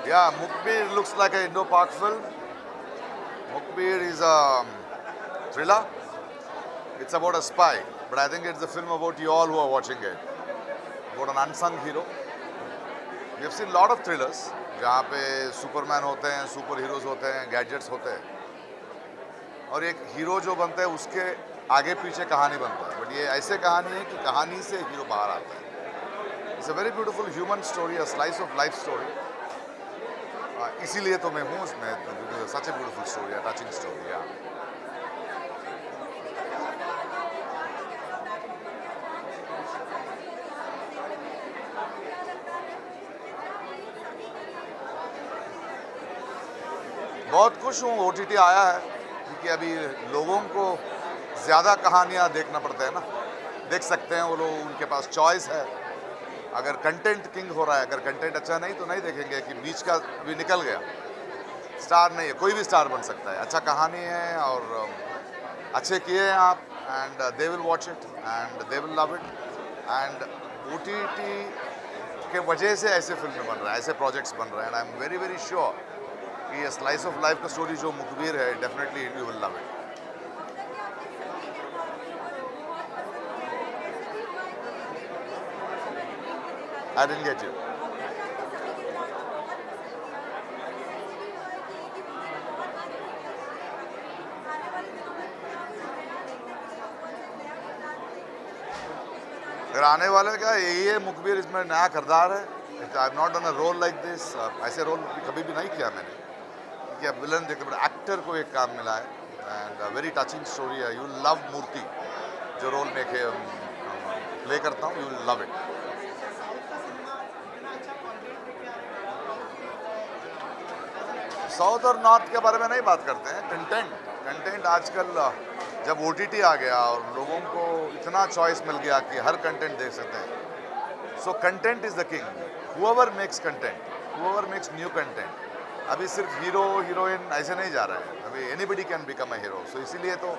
Yeah, Mukbir looks like an Indo-Pak film. Mukbir is a thriller. It's about a spy, but I think it's a film about you all who are watching it. About an unsung hero. We have seen a lot of thrillers जहाँ पे Superman होते हैं, super heroes होते हैं, gadgets होते हैं और एक हीरो जो बनता है उसके आगे पीछे कहानी बनता है. बट ये ऐसे कहानी है कि कहानी से हीरो बाहर आता है. It's a very beautiful human story, a slice of life story. इसीलिए तो मैं हूँ उसमें. Such a beautiful story, a touching story. या बहुत खुश हूँ OTT आया है क्योंकि अभी लोगों को ज़्यादा कहानियाँ देखना पड़ता है ना. देख सकते हैं वो लोग, उनके पास चॉइस है. अगर कंटेंट किंग हो रहा है, अगर कंटेंट अच्छा नहीं तो नहीं देखेंगे कि बीच का अभी निकल गया. स्टार नहीं है, कोई भी स्टार बन सकता है. अच्छा कहानी है और अच्छे किए हैं आप and they will watch it and they will love it. And OTT के वजह से ऐसे फिल्में बन रहा है, ऐसे प्रोजेक्ट्स बन रहे हैं. And I am very very sure कि ये स्लाइस ऑफ लाइफ का स्टोरी जो मुखबिर है, definitely you will love it. I didn't get you. फिर आने वाले का यही है, मुखबिर इसमें नया किरदार है. I have not done a role like this. ऐसे रोल कभी भी नहीं किया मैंने कि अब विलन देखते, बट एक्टर को एक काम मिला है एंड वेरी टचिंग स्टोरी है. यू विल लव मूर्ति, जो रोल में प्ले करता हूँ. You will love it. South और नॉर्थ के बारे में नहीं बात करते हैं. कंटेंट आजकल जब OTT आ गया और लोगों को इतना चॉइस मिल गया कि हर कंटेंट देख सकते हैं. So content is the king. Whoever makes content, whoever makes new content. अभी सिर्फ हीरो हीरोइन ऐसे नहीं जा रहा है. अभी anybody can become a hero. So इसीलिए तो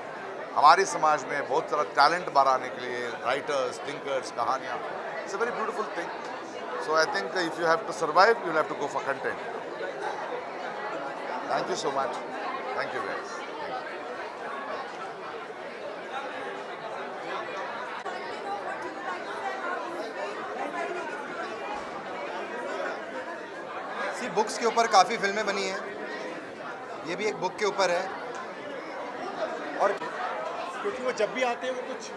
हमारे समाज में बहुत सारा टैलेंट बाहर आने के लिए राइटर्स, थिंकर्स, कहानियाँ. It's a very beautiful thing. So I think if you have to survive you have to go for content. Thank you so much. Thank you guys. See books के ऊपर काफ़ी फिल्में बनी हैं. ये भी एक बुक के ऊपर है. और क्योंकि वो जब भी आते हैं वो कुछ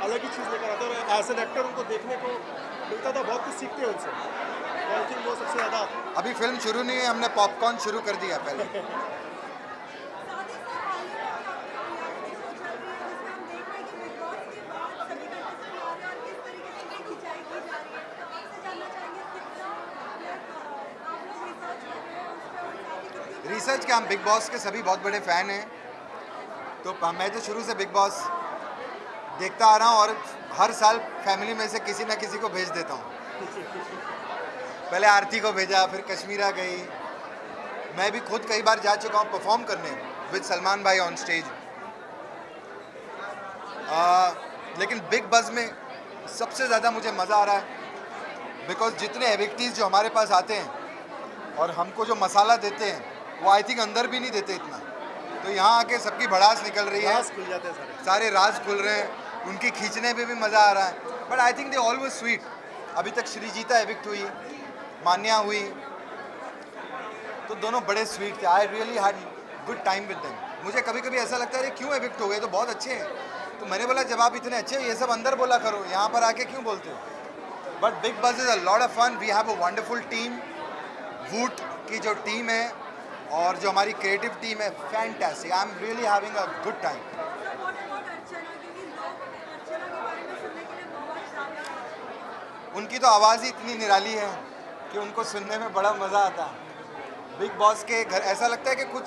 अलग ही चीज़ लेकर आते हैं और एज एन एक्टर उनको देखने को मिलता था, बहुत कुछ सीखते हैं उनसे. आई थिंक वो सबसे ज़्यादा. अभी फिल्म शुरू नहीं है, हमने पॉपकॉर्न शुरू कर दिया पहले. रिसर्च क्या, हम बिग बॉस के सभी बहुत बड़े फ़ैन हैं. तो मैं तो शुरू से बिग बॉस देखता आ रहा हूँ और हर साल फैमिली में से किसी ना किसी को भेज देता हूँ. पहले आरती को भेजा, फिर कश्मीरा गई. मैं भी खुद कई बार जा चुका हूँ परफॉर्म करने विद सलमान भाई ऑन स्टेज. लेकिन बिग बज़ में सबसे ज़्यादा मुझे मज़ा आ रहा है बिकॉज जितने एविक्टीज़ जो हमारे पास आते हैं और हमको जो मसाला देते हैं वो आई थिंक अंदर भी नहीं देते इतना. तो यहाँ आके सबकी भड़ास निकल रही है, राज खुल जाते हैं सारे राज खुल रहे हैं. उनकी खींचने में भी मज़ा आ रहा है. But I think they always sweet. अभी तक श्रीजीता एविक्ट हुई, मान्या हुई, तो दोनों बड़े स्वीट थे. I really had good time with them. मुझे कभी कभी ऐसा लगता है क्यों एविक्ट हो गए, तो बहुत अच्छे हैं. तो मैंने बोला जब आप इतने अच्छे हो ये सब अंदर बोला करो, यहाँ पर आके क्यों बोलते हो. But big buzz is a lot of fun. We have a wonderful team. Voot की जो टीम है और जो हमारी क्रिएटिव टीम है, fantastic. I am really having a good time. उनकी तो आवाज़ ही इतनी निराली है कि उनको सुनने में बड़ा मज़ा आता है. बिग बॉस के घर ऐसा लगता है कि कुछ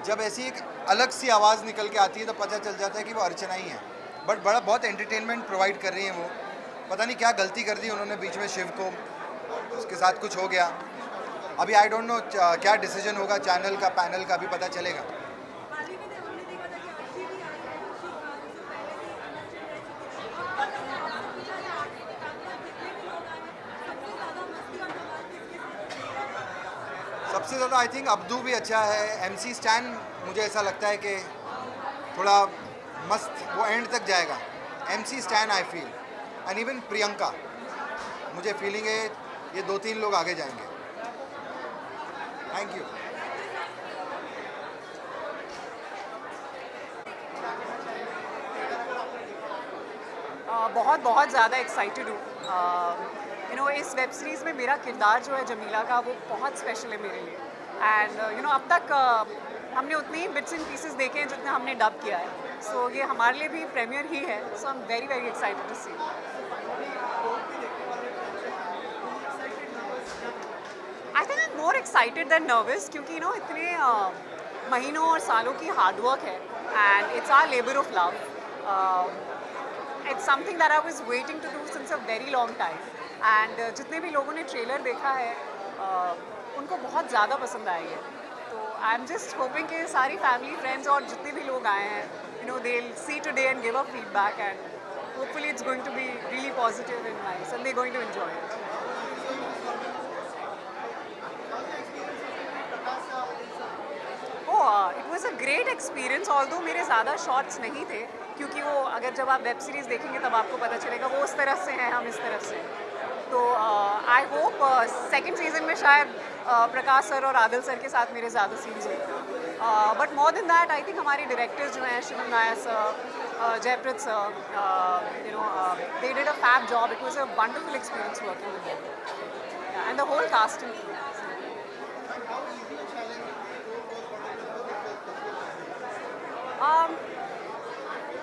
जब ऐसी एक अलग सी आवाज़ निकल के आती है तो पता चल जाता है कि वो अर्चना ही है. बट बड़ा बहुत एंटरटेनमेंट प्रोवाइड कर रही हैं वो. पता नहीं क्या गलती कर दी उन्होंने बीच में शिव को, उसके साथ कुछ हो गया. अभी आई डोंट नो क्या डिसीजन होगा चैनल का, पैनल का, अभी पता चलेगा. सबसे ज़्यादा आई थिंक अब्दू भी अच्छा है, MC स्टैन मुझे ऐसा लगता है कि थोड़ा मस्त वो एंड तक जाएगा। MC stand I feel, and even Priyanka, मुझे फीलिंग है ये 2-3 लोग आगे जाएंगे। Thank you. बहुत बहुत ज़्यादा एक्साइटेड हूँ। इस वेब सीरीज़ में मेरा किरदार जो है जमीला का, वो बहुत स्पेशल है मेरे लिए। एंड अब तक हमने उतने ही बिट्स एंड पीसेस देखे हैं जितना हमने डब किया है। सो ये हमारे लिए भी प्रीमियर ही है। So I am very very excited to see. I think I am more excited than nervous, क्योंकि इतने महीनों और सालों की हार्डवर्क है and it's our labour of love. It's something that I was waiting to do since a very long time. एंड जितने भी लोगों ने ट्रेलर देखा है उनको बहुत ज़्यादा पसंद आई है। तो आई एम जस्ट होपिंग कि सारी फैमिली फ्रेंड्स और जितने भी लोग आए हैं they will see today and give a feedback, and hopefully it's going to be really positive and nice and they going to enjoy it. It was a great experience, although मेरे ज़्यादा shots नहीं थे, क्योंकि वो अगर जब आप web series देखेंगे तब आपको पता चलेगा वो उस तरफ से हैं, हम इस तरफ से। तो आई होप सेकेंड सीज़न में शायद प्रकाश सर और आदिल सर के साथ मेरे ज़्यादा सीन्स हो। But more than that I think हमारे डायरेक्टर्स जो हैं, Shivam Nair sir, Jaypreet sir, they did a fab job. It was a wonderful experience working with them and the whole cast and crew.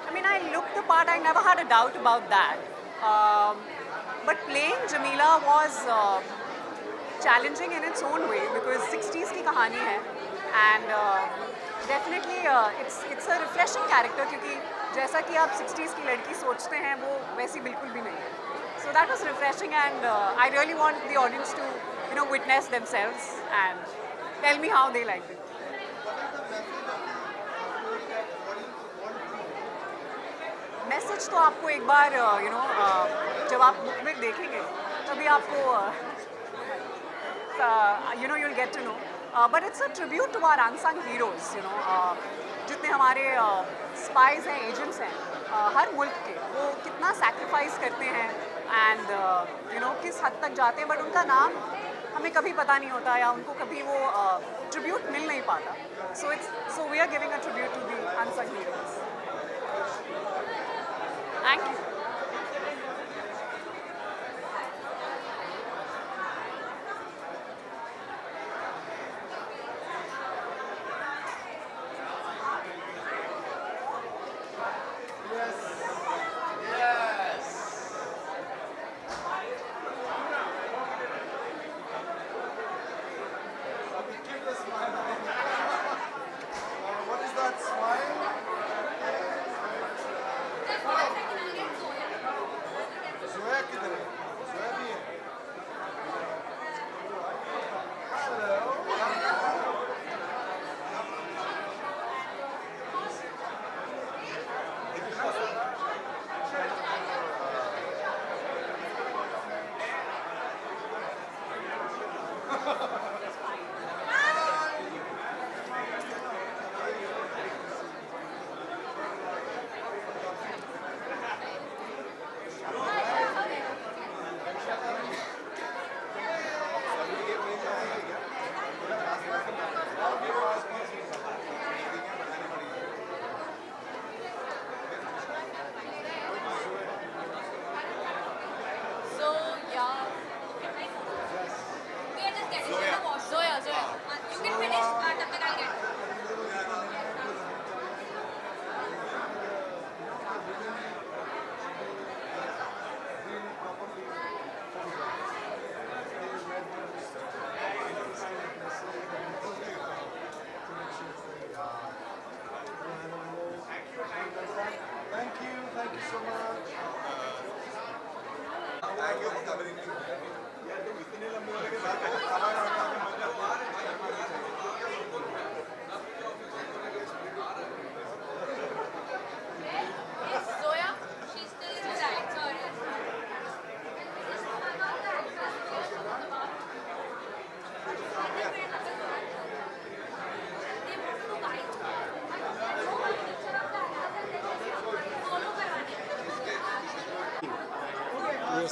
I mean, I looked the part. I never had a doubt about that. But playing Jamila was challenging in its own way because 60s की कहानी है, and definitely it's a refreshing character, क्योंकि जैसा कि आप 60s की लड़की सोचते हैं वो वैसी बिल्कुल भी नहीं है। So that was refreshing, and I really want the audience to witness themselves and tell me how they liked it. Message तो आपको एक बार जब आप बुक में देखेंगे तभी आपको you'll get to know. But it's a tribute to our unsung heroes. जितने हमारे स्पाइज हैं, एजेंट्स हैं, हर मुल्क के, वो कितना सैक्रिफाइस करते हैं एंड किस हद तक जाते हैं, बट उनका नाम हमें कभी पता नहीं होता या उनको कभी वो ट्रिब्यूट मिल नहीं पाता। So we are giving a tribute to the unsung heroes. Thank you. What is that smile?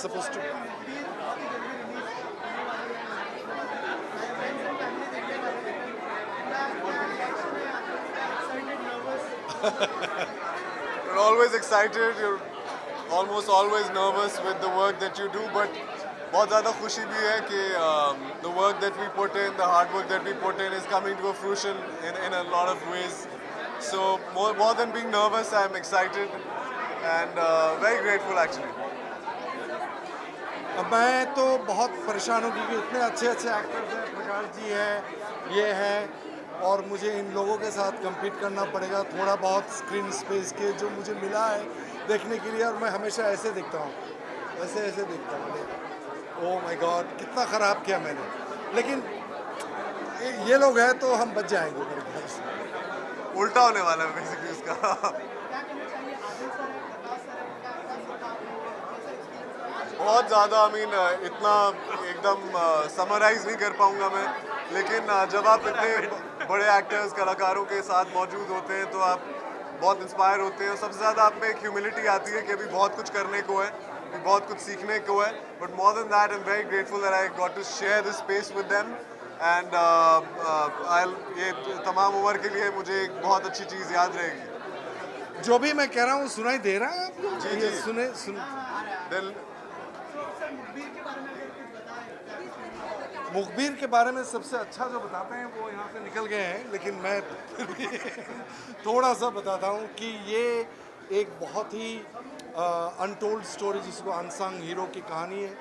supposed to. You're always excited, you're almost always nervous with the work that you do, but बहुत ज़्यादा खुशी भी है कि the work that we put in, the hard work that we put in is coming to a fruition in a lot of ways. So more than being nervous, I'm excited and very grateful actually. अब मैं तो बहुत परेशान हूँ क्योंकि इतने अच्छे अच्छे एक्टर्स हैं, प्रकाश जी हैं, ये हैं, और मुझे इन लोगों के साथ compete करना पड़ेगा थोड़ा बहुत स्क्रीन स्पेस के जो मुझे मिला है देखने के लिए, और मैं हमेशा ऐसे दिखता हूँ, ऐसे दिखता हूँ। ओह माय गॉड, कितना ख़राब किया मैंने, लेकिन ये लोग हैं तो हम बच जाएंगे मेरे ख्याल से। उल्टा होने वाला है बेसिकली उसका। बहुत ज़्यादा इतना एकदम समराइज़ नहीं कर पाऊँगा मैं, लेकिन जब आप इतने बड़े एक्टर्स कलाकारों के साथ मौजूद होते हैं तो आप बहुत इंस्पायर होते हैं, और सबसे ज़्यादा आप में एक ह्यूमिलिटी आती है कि अभी बहुत कुछ करने को है, अभी बहुत कुछ सीखने को है, but more than that I am very grateful that I got to share this space with them and ये तमाम उम्र के लिए मुझे एक बहुत अच्छी चीज़ याद रहेगी। जो भी मैं कह रहा हूँ सुनाई दे रहा है आपको? जी, ये जी। सुन मुखबिर के बारे में सबसे अच्छा जो बताते हैं वो यहाँ से निकल गए हैं, लेकिन मैं फिर भी थोड़ा सा बताता हूँ कि ये एक बहुत ही अनटोल्ड स्टोरी, जिसको अनसंग हीरो की कहानी है,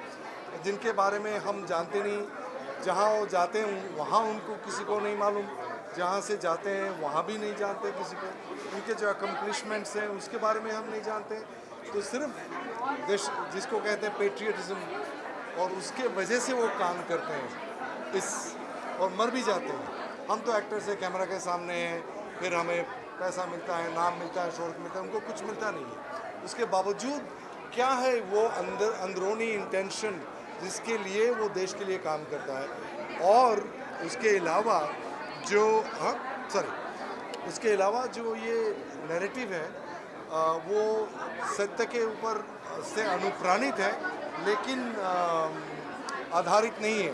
जिनके बारे में हम जानते नहीं, जहाँ वो जाते हैं वहाँ उनको किसी को नहीं मालूम, जहाँ से जाते हैं वहाँ भी नहीं जानते किसी को, उनके जो अकम्पलिशमेंट्स हैं उसके बारे में हम नहीं जानते, तो सिर्फ देश जिसको कहते हैं पेट्रियटिज्म, और उसके वजह से वो काम करते हैं इस, और मर भी जाते हैं। हम तो एक्टर से कैमरा के सामने हैं, फिर हमें पैसा मिलता है, नाम मिलता है, शोहरत मिलता है, उनको कुछ मिलता नहीं है। उसके बावजूद क्या है वो अंदरूनी इंटेंशन जिसके लिए वो देश के लिए काम करता है, और उसके अलावा जो उसके अलावा जो ये नैरेटिव है वो सत्य के ऊपर से अनुप्राणित है, लेकिन आधारित नहीं है।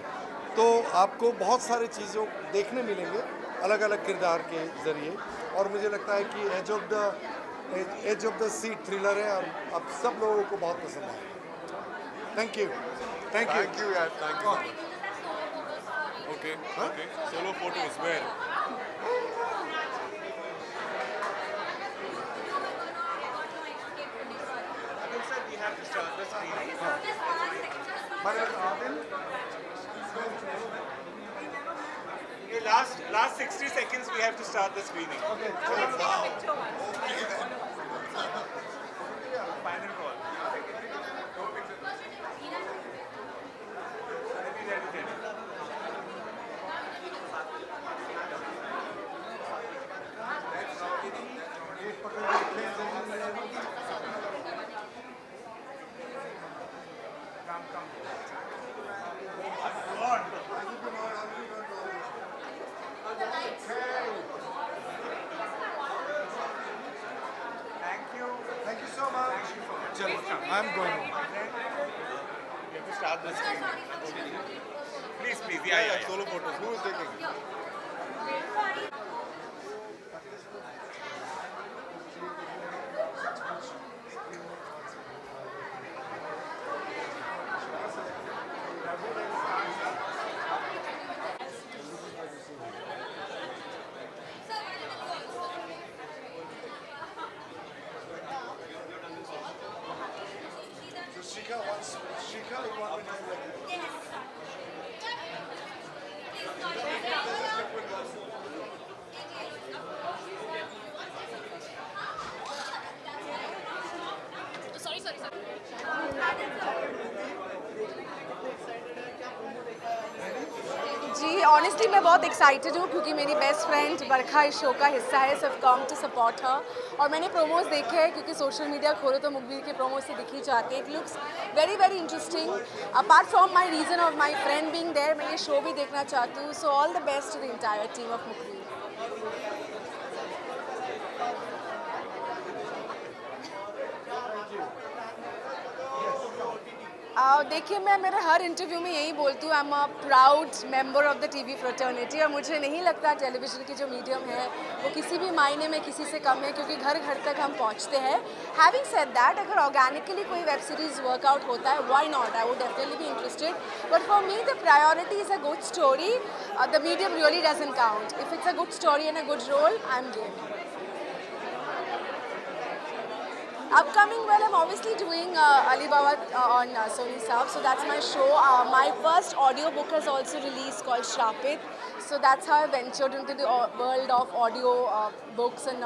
तो आपको बहुत सारी चीज़ों देखने मिलेंगे अलग अलग किरदार के ज़रिए, और मुझे लगता है कि edge of the seat thriller है, और अब सब लोगों को बहुत पसंद आएगा। थैंक यू यार, thank you. Okay solo photos where Last 60 seconds we have to start the screening. Okay. Final call. Thank you so much. चलो, I'm going. We have to start the screening. Please, yeah. Solo photos who is taking Shika, you want me to जी honestly मैं बहुत excited हूँ क्योंकि मेरी best friend बरखा इस show का हिस्सा है, सिर्फ कम टू सपोर्ट हर। और मैंने प्रोमोज देखे हैं क्योंकि सोशल मीडिया खोलो तो मुखबिर के प्रोमोज से दिख ही जाते हैं। It looks very very interesting. Apart from my reason of my friend being there, मैं ये शो भी देखना चाहती हूँ। So all the best to the entire team of Mukhbir. देखिए मैं मेरे हर इंटरव्यू में यही बोलती हूँ, I am a proud member of the TV fraternity, और मुझे नहीं लगता टेलीविज़न की जो मीडियम है वो किसी भी मायने में किसी से कम है, क्योंकि घर घर तक हम पहुँचते हैं. हैविंग सेड दैट, अगर ऑर्गेनिकली कोई वेब सीरीज़ वर्कआउट होता है, why not, I would definitely be interested. But for me the priority is a good story. The medium really doesn't count. If it's a good story and a good role, I am game. Upcoming, well, I'm obviously doing Alibaba on Sony Sub, so that's my show. My first audiobook has also released called Shrapit, so that's how I ventured into the world of audio books and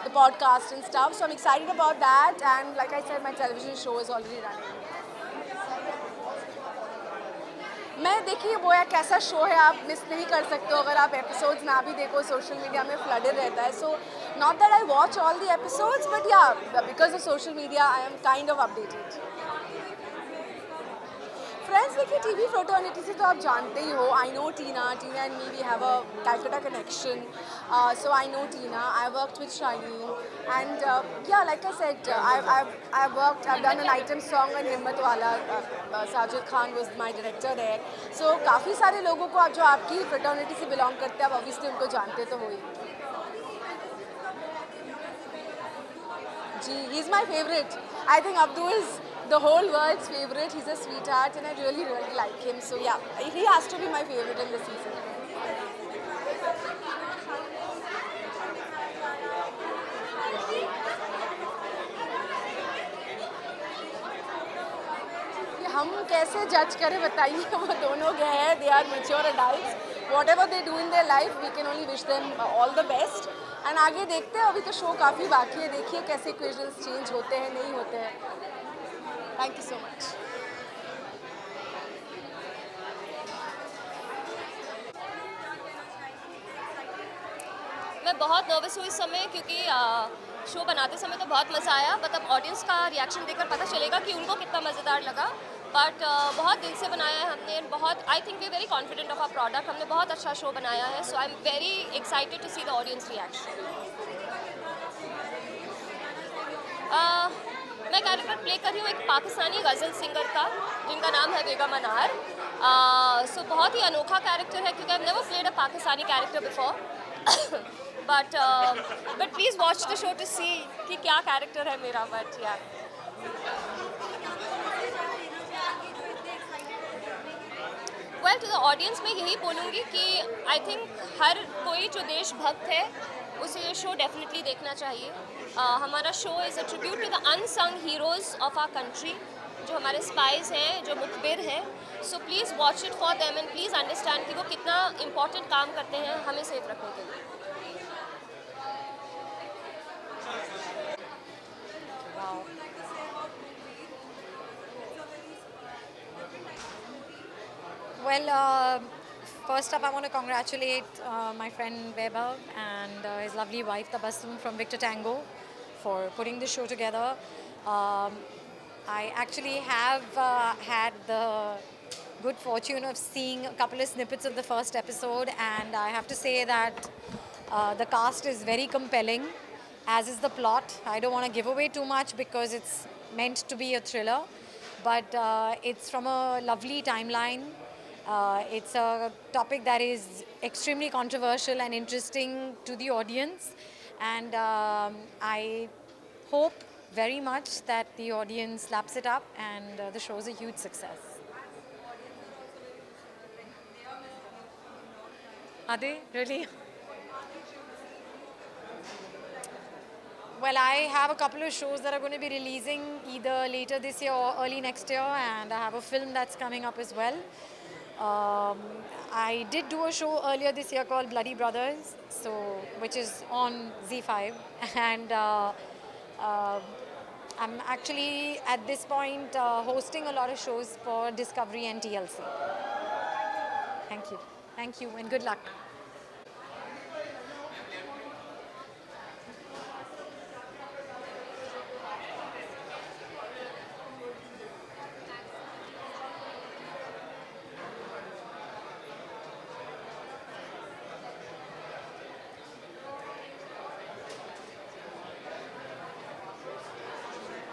the podcast and stuff. So I'm excited about that, and like I said, my television show is already running. मैं देखिए वो एक ऐसा show है, आप miss नहीं कर सकते हो अगर आप एपिसोड्स ना भी देखो. सोशल मीडिया में फ्लडेड रहता है, so not that I watch all the episodes, but yeah because of social media I am kind of updated. Friends, देखिए टीवी फ्रेटर्निटी से तो आप जानते ही हो. I know Tina and me, we have a Calcutta connection, so I know Tina. I worked with Shiny and yeah like I said, I've done an item song on हिम्मत वाला. Sajid Khan was my director there. So काफ़ी सारे लोगों को आप जो आपकी फ्रेटर्निटी से बिलोंग करते हैं, आप ऑब्वियसली उनको जानते तो हो ही. जी, he is my favorite. I think Abdul is the whole world's favorite. He's a sweetheart and I really like him. So yeah, he has to be my favorite in the season. हम कैसे जज करें बताइए. वो दोनों गए हैं, they are mature adults. Whatever they do in their life, we can only wish them all the best. And आगे देखते हैं, अभी तो शो काफ़ी बाकी है. देखिए कैसे इक्वेशंस चेंज होते हैं, नहीं होते हैं. Thank you so much. मैं बहुत नर्वस हूँ इस समय, क्योंकि शो बनाते समय तो बहुत मज़ा आया, मतलब ऑडियंस का रिएक्शन देखकर पता चलेगा कि उनको कितना मज़ेदार लगा. बट बहुत दिल से बनाया है हमने, बहुत I think we very confident of our product. हमने बहुत अच्छा शो बनाया है, so I am very excited to see the audience reaction. मैं कैरेक्टर प्ले कर रही हूँ एक पाकिस्तानी गज़ल सिंगर का, जिनका नाम है बेगम अनार. सो बहुत ही अनोखा कैरेक्टर है, क्योंकि I never played a Pakistani character before. But please watch the show to see कि क्या कैरेक्टर है मेरा. बट या वेल, टू द ऑडियंस मैं यही बोलूँगी कि आई थिंक हर कोई जो देशभक्त है उसे ये शो डेफिनेटली देखना चाहिए. हमारा show is a tribute to the unsung heroes of our country, जो हमारे स्पाइस हैं, जो मुखबिर हैं. So please watch it for them and please understand कि वो कितना इम्पॉर्टेंट काम करते हैं हमें सेफ रखने के लिए. Well, first up, I want to congratulate my friend Weber and his lovely wife Tabassum from Victor Tango for putting this show together. I actually have had the good fortune of seeing a couple of snippets of the first episode, and I have to say that the cast is very compelling, as is the plot. I don't want to give away too much because it's meant to be a thriller, but it's from a lovely timeline. It's a topic that is extremely controversial and interesting to the audience, and I hope very much that the audience laps it up and the show is a huge success. Are they really? Well, I have a couple of shows that are going to be releasing either later this year or early next year, and I have a film that's coming up as well. I did do a show earlier this year called Bloody Brothers, which is on Z5, and I'm actually at this point hosting a lot of shows for Discovery and TLC. Thank you, and good luck.